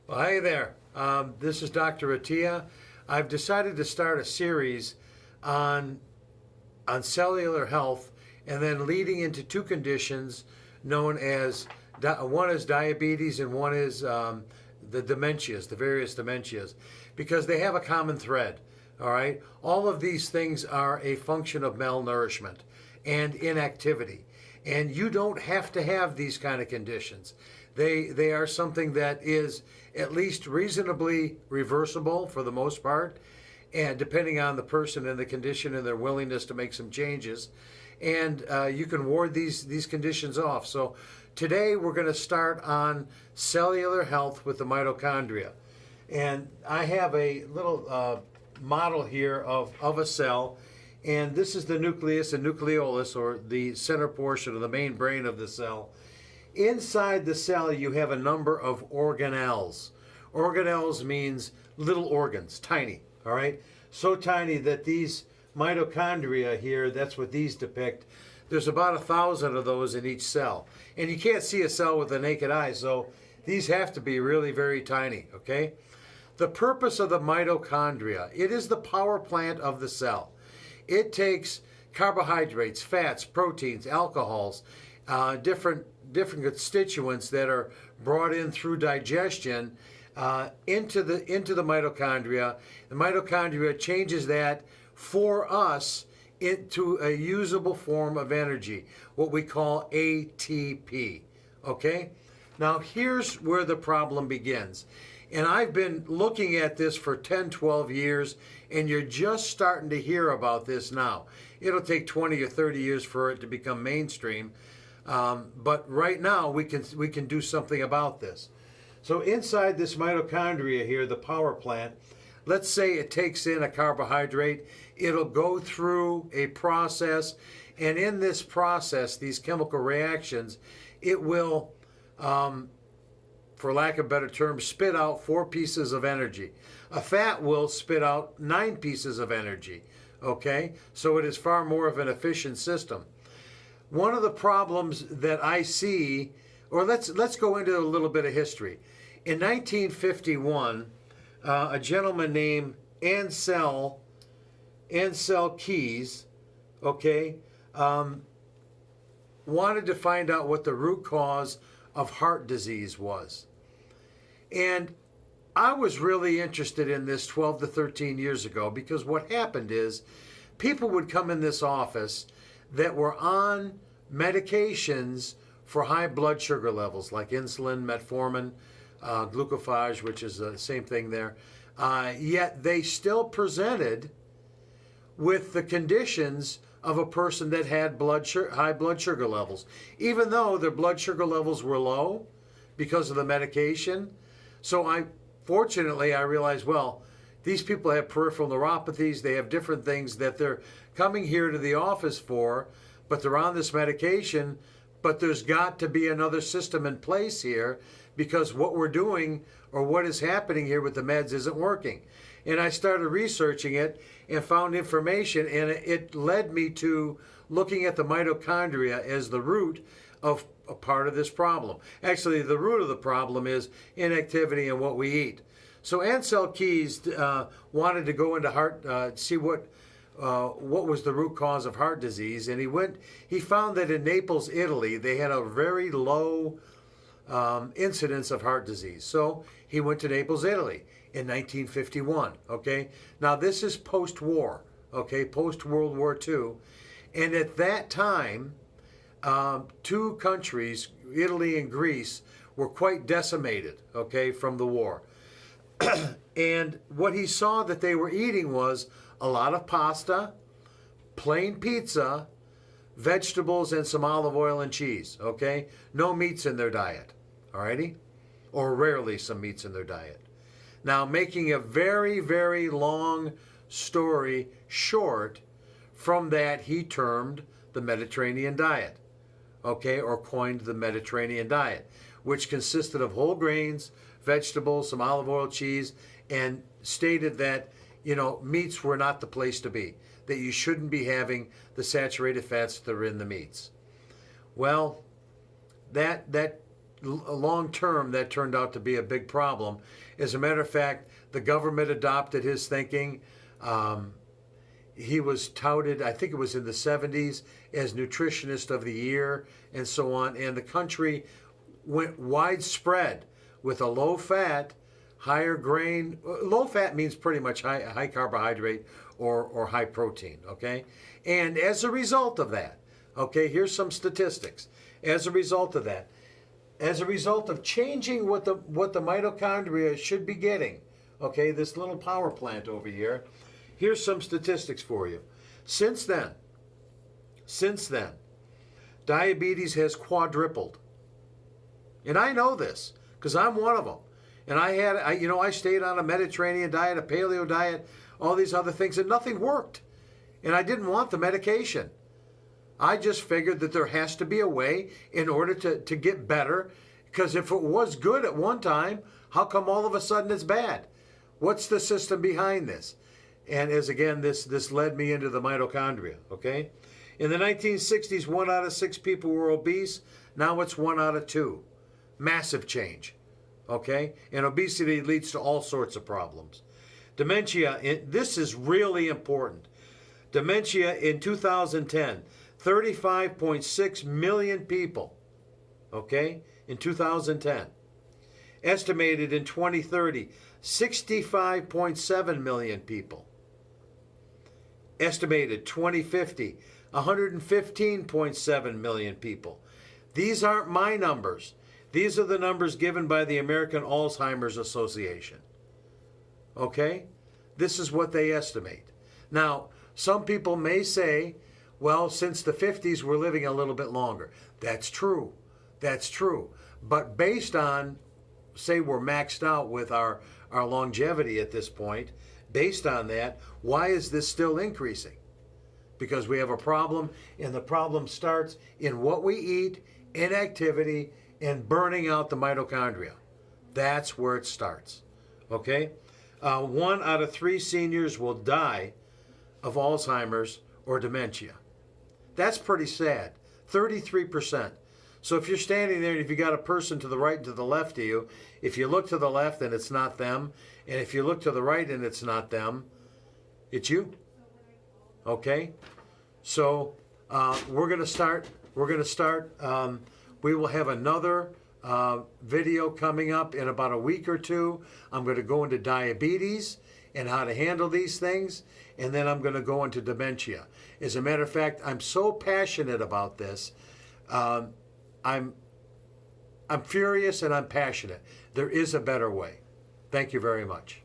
Well, hi there. This is Dr. Attia. I've decided to start a series on cellular health, and then leading into two conditions known as one is diabetes and one is the dementias, the various dementias, because they have a common thread. All right, all of these things are a function of malnourishment and inactivity, and you don't have to have these kind of conditions. They are something that is at least reasonably reversible for the most part, and depending on the person and the condition and their willingness to make some changes, and you can ward these conditions off. So today we're going to start on cellular health with the mitochondria, and I have a little model here of a cell, and this is the nucleus and nucleolus, or the center portion of the main brain of the cell. Inside the cell you have a number of organelles. Organelles means little organs, tiny, all right? So tiny that these mitochondria here, that's what these depict, there's about 1,000 of those in each cell. And you can't see a cell with the naked eye, so these have to be really very tiny, okay? The purpose of the mitochondria, it is the power plant of the cell. It takes carbohydrates, fats, proteins, alcohols, different constituents that are brought in through digestion into the mitochondria. The mitochondria changes that for us into a usable form of energy, what we call ATP. Okay? Now here's where the problem begins. And I've been looking at this for 10, 12 years, and you're just starting to hear about this now. It'll take 20 or 30 years for it to become mainstream. But right now we can do something about this. So inside this mitochondria here, the power plant, let's say it takes in a carbohydrate, it'll go through a process, and in this process, these chemical reactions, it will, for lack of a better term, spit out 4 pieces of energy. A fat will spit out 9 pieces of energy, okay? So it is far more of an efficient system. One of the problems that I see, or let's go into a little bit of history. In 1951, a gentleman named Ansel Keys, okay, wanted to find out what the root cause of heart disease was. And I was really interested in this 12 to 13 years ago, because what happened is people would come in this office that were on medications for high blood sugar levels, like insulin, metformin, glucophage, which is the same thing there. Yet they still presented with the conditions of a person that had high blood sugar levels, even though their blood sugar levels were low because of the medication. So fortunately I realized, well, these people have peripheral neuropathies, they have different things that they're coming here to the office for, but they're on this medication, but there's got to be another system in place here, because what we're doing, or what is happening here with the meds, isn't working. And I started researching it and found information, and it led me to looking at the mitochondria as the root of a part of this problem. Actually, the root of the problem is inactivity and what we eat. So Ansel Keys wanted to go into see what was the root cause of heart disease, and he found that in Naples, Italy, they had a very low incidence of heart disease. So he went to Naples, Italy in 1951, okay? Now this is post-war, okay, post-World War II, and at that time, 2 countries, Italy and Greece, were quite decimated, okay, from the war. And what he saw that they were eating was a lot of pasta, plain pizza, vegetables, and some olive oil and cheese, okay? No meats in their diet, alrighty? Or rarely some meats in their diet. Now, making a very, very long story short, from that he termed the Mediterranean diet, okay, or coined the Mediterranean diet, which consisted of whole grains, vegetables, some olive oil, cheese, and stated that, meats were not the place to be, that you shouldn't be having the saturated fats that are in the meats. Well, that long term, that turned out to be a big problem. As a matter of fact, the government adopted his thinking. He was touted, I think it was in the 70s, as Nutritionist of the Year and so on. And the country went widespread with a low fat, higher grain. Low fat means pretty much high carbohydrate or high protein, okay? And as a result of that, okay, here's some statistics. As a result of that, as a result of changing what the mitochondria should be getting, okay, this little power plant over here, here's some statistics for you. Since then, diabetes has quadrupled. And I know this because I'm one of them. And I stayed on a Mediterranean diet, a paleo diet, all these other things, and nothing worked. And I didn't want the medication. I just figured that there has to be a way in order to get better, because if it was good at one time, how come all of a sudden it's bad? What's the system behind this? And as again, this led me into the mitochondria, okay? In the 1960s, 1 out of 6 people were obese. Now it's 1 out of 2. Massive change, okay? And obesity leads to all sorts of problems. Dementia, this is really important. Dementia in 2010, 35.6 million people, okay, in 2010. Estimated in 2030, 65.7 million people. Estimated 2050, 115.7 million people. These aren't my numbers. These are the numbers given by the American Alzheimer's Association. Okay? This is what they estimate. Now, some people may say, well, since the 50s, we're living a little bit longer. That's true. That's true. But based on, say we're maxed out with our longevity at this point, based on that, why is this still increasing? Because we have a problem, and the problem starts in what we eat, inactivity, and burning out the mitochondria. That's where it starts. Okay? 1 out of 3 seniors will die of Alzheimer's or dementia. That's pretty sad. 33%. So if you're standing there and if you got a person to the right and to the left of you, if you look to the left and it's not them, and if you look to the right and it's not them, it's you. Okay? So we're going to start. We will have another video coming up in about a week or two. I'm going to go into diabetes and how to handle these things, and then I'm going to go into dementia. As a matter of fact, I'm so passionate about this. I'm furious and I'm passionate. There is a better way. Thank you very much.